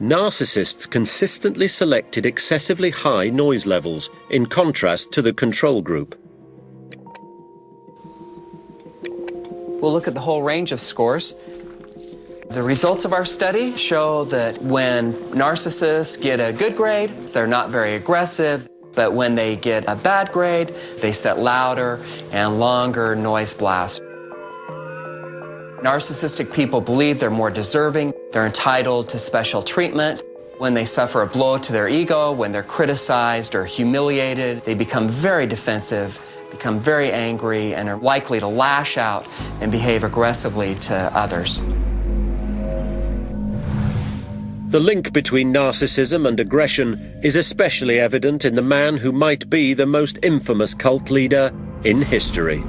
Narcissists consistently selected excessively high noise levels, in contrast to the control group. We'll look at the whole range of scores. The results of our study show that when narcissists get a good grade, they're not very aggressive, but when they get a bad grade, they set louder and longer noise blasts. Narcissistic people believe they're more deserving, they're entitled to special treatment. When they suffer a blow to their ego, when they're criticized or humiliated, they become very defensive, become very angry, and are likely to lash out and behave aggressively to others. The link between narcissism and aggression is especially evident in the man who might be the most infamous cult leader in history.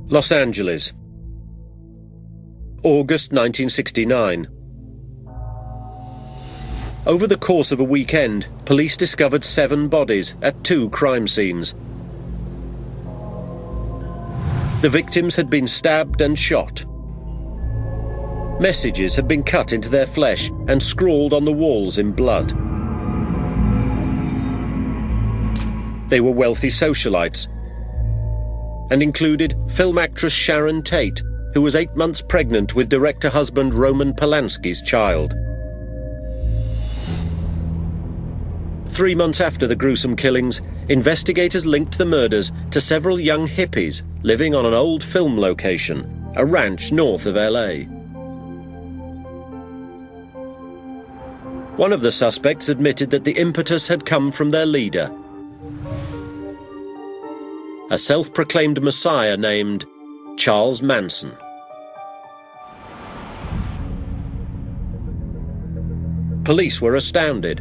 Los Angeles, August 1969. Over the course of a weekend, police discovered 7 bodies at 2 crime scenes. The victims had been stabbed and shot. Messages had been cut into their flesh and scrawled on the walls in blood. They were wealthy socialites and included film actress Sharon Tate, who was 8 months pregnant with director husband Roman Polanski's child. 3 months after the gruesome killings, investigators linked the murders to several young hippies living on an old film location, a ranch north of LA. One of the suspects admitted that the impetus had come from their leader, a self-proclaimed messiah named Charles Manson. Police were astounded.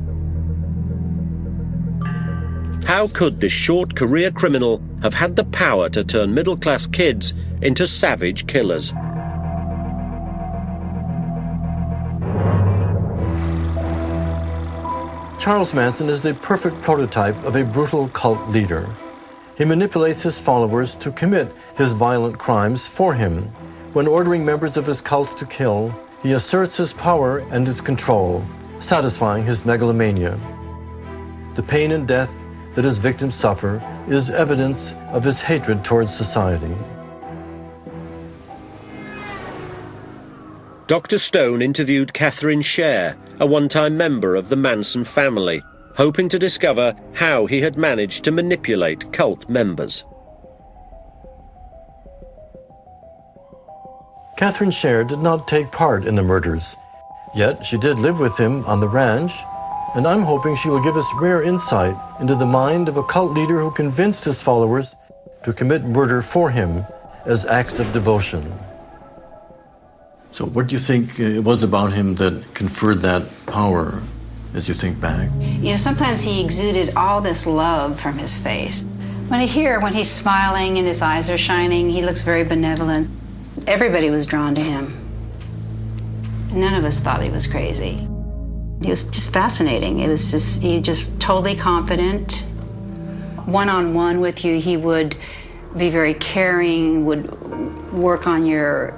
How could this short career criminal have had the power to turn middle-class kids into savage killers? Charles Manson is the perfect prototype of a brutal cult leader. He manipulates his followers to commit his violent crimes for him. When ordering members of his cults to kill, he asserts his power and his control, satisfying his megalomania. The pain and death that his victims suffer is evidence of his hatred towards society. Dr. Stone interviewed Catherine Scher, a one-time member of the Manson family, hoping to discover how he had managed to manipulate cult members. Catherine Scher did not take part in the murders, yet she did live with him on the ranch, and I'm hoping she will give us rare insight into the mind of a cult leader who convinced his followers to commit murder for him as acts of devotion. So what do you think it was about him that conferred that power, as you think back? You know, sometimes he exuded all this love from his face. When he's smiling and his eyes are shining, he looks very benevolent. Everybody was drawn to him. None of us thought he was crazy. He was just fascinating. He was just totally confident. One-on-one with you, he would be very caring, would work on your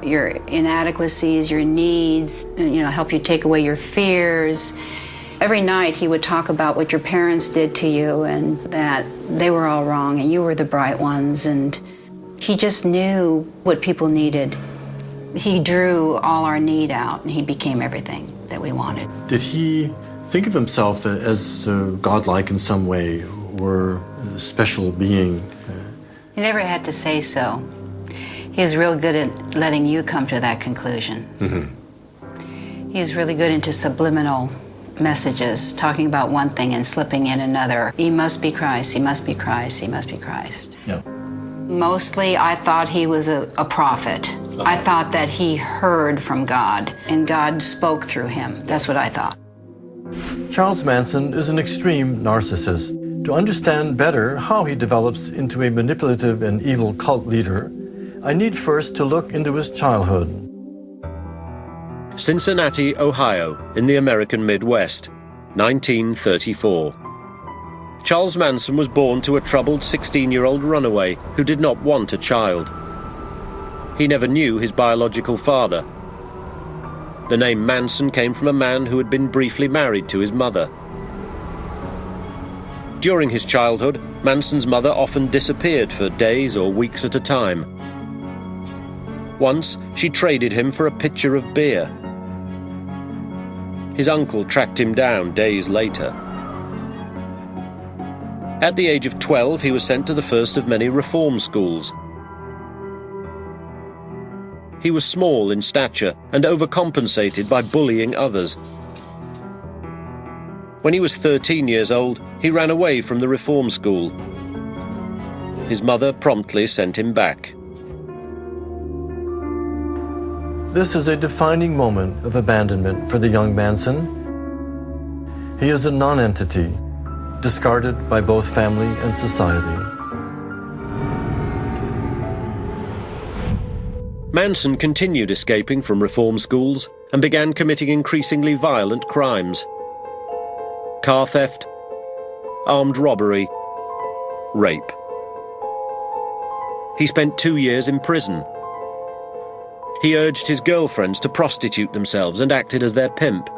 inadequacies, your needs, help you take away your fears. Every night he would talk about what your parents did to you and that they were all wrong and you were the bright ones, and he just knew what people needed. He drew all our need out and he became everything that we wanted. Did he think of himself as godlike in some way, or a special being? He never had to say so. He was real good at letting you come to that conclusion. Mm-hmm. He was really good into subliminal messages, talking about one thing and slipping in another. He must be Christ, he must be Christ, he must be Christ. Yeah. Mostly I thought he was a prophet. Okay. I thought that he heard from God and God spoke through him. That's what I thought. Charles Manson is an extreme narcissist. To understand better how he develops into a manipulative and evil cult leader, I need first to look into his childhood. Cincinnati, Ohio, in the American Midwest, 1934. Charles Manson was born to a troubled 16-year-old runaway who did not want a child. He never knew his biological father. The name Manson came from a man who had been briefly married to his mother. During his childhood, Manson's mother often disappeared for days or weeks at a time. Once, she traded him for a pitcher of beer. His uncle tracked him down days later. At the age of 12, he was sent to the first of many reform schools. He was small in stature and overcompensated by bullying others. When he was 13 years old, he ran away from the reform school. His mother promptly sent him back. This is a defining moment of abandonment for the young Manson. He is a nonentity, discarded by both family and society. Manson continued escaping from reform schools and began committing increasingly violent crimes. Car theft, armed robbery, rape. He spent 2 years in prison. He urged his girlfriends to prostitute themselves and acted as their pimp.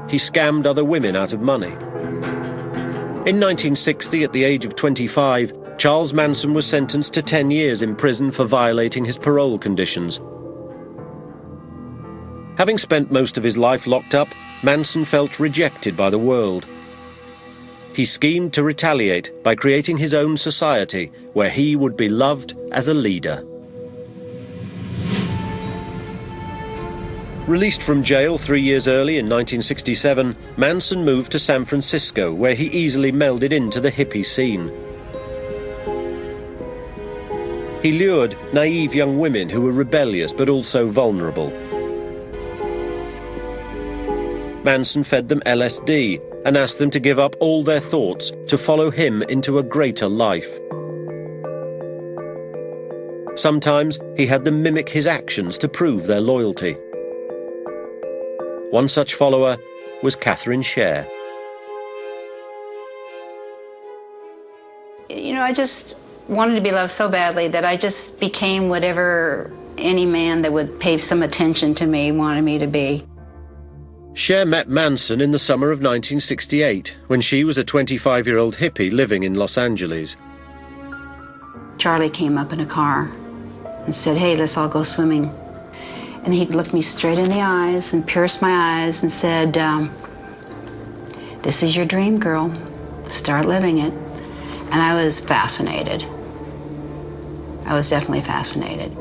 He scammed other women out of money. In 1960, at the age of 25, Charles Manson was sentenced to 10 years in prison for violating his parole conditions. Having spent most of his life locked up, Manson felt rejected by the world. He schemed to retaliate by creating his own society where he would be loved as a leader. Released from jail 3 years early in 1967, Manson moved to San Francisco, where he easily melded into the hippie scene. He lured naive young women who were rebellious but also vulnerable. Manson fed them LSD and asked them to give up all their thoughts to follow him into a greater life. Sometimes he had them mimic his actions to prove their loyalty. One such follower was Catherine Scher. You know, I just wanted to be loved so badly that I just became whatever any man that would pay some attention to me wanted me to be. Scher met Manson in the summer of 1968, when she was a 25-year-old hippie living in Los Angeles. Charlie came up in a car and said, "Hey, let's all go swimming." And he'd look me straight in the eyes and pierce my eyes and said, "This is your dream, girl. Start living it." And I was fascinated. I was definitely fascinated.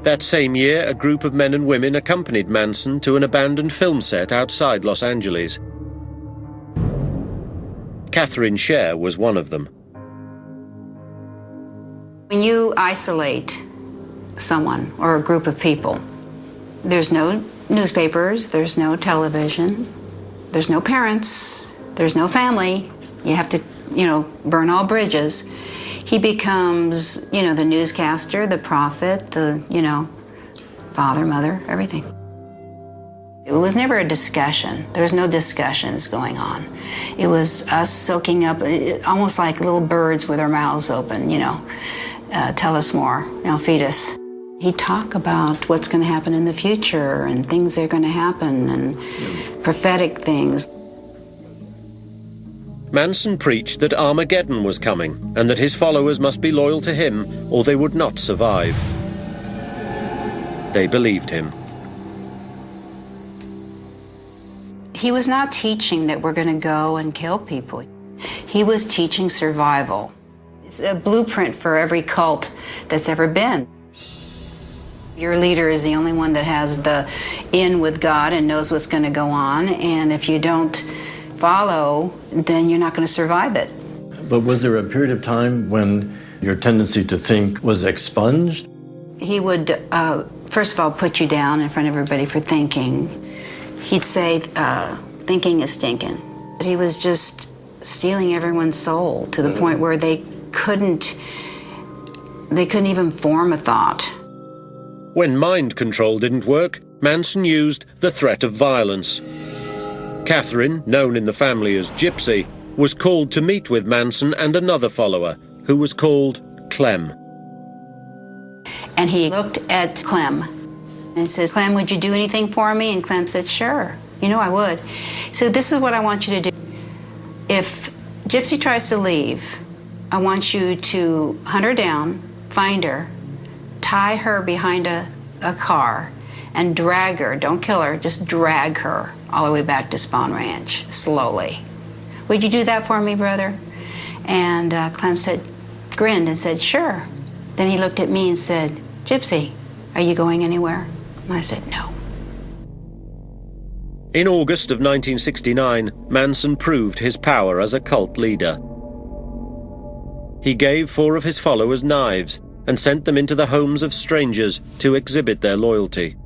That same year, a group of men and women accompanied Manson to an abandoned film set outside Los Angeles. Catherine Scher was one of them. When you isolate someone or a group of people, there's no newspapers, there's no television, there's no parents, there's no family. You have to, burn all bridges. He becomes, the newscaster, the prophet, the, father, mother, everything. It was never a discussion. There was no discussions going on. It was us soaking up, almost like little birds with their mouths open, tell us more, feed us. He'd talk about what's going to happen in the future and things that are going to happen and prophetic things. Manson preached that Armageddon was coming and that his followers must be loyal to him or they would not survive. They believed him. He was not teaching that we're going to go and kill people. He was teaching survival. It's a blueprint for every cult that's ever been. Your leader is the only one that has the in with God and knows what's going to go on, and if you don't follow, then you're not going to survive it. But was there a period of time when your tendency to think was expunged? He would, first of all, put you down in front of everybody for thinking. He'd say, thinking is stinking. But he was just stealing everyone's soul to the point where they couldn't even form a thought. When mind control didn't work, Manson used the threat of violence. Catherine, known in the family as Gypsy, was called to meet with Manson and another follower, who was called Clem. And he looked at Clem and says, Clem, would you do anything for me? And Clem said, sure, you know I would. So this is what I want you to do. If Gypsy tries to leave, I want you to hunt her down, find her, tie her behind a car, and drag her. Don't kill her, just drag her all the way back to Spawn Ranch, slowly. Would you do that for me, brother? And Clem grinned and said, sure. Then he looked at me and said, Gypsy, are you going anywhere? And I said, no. In August of 1969, Manson proved his power as a cult leader. He gave 4 of his followers knives and sent them into the homes of strangers to exhibit their loyalty.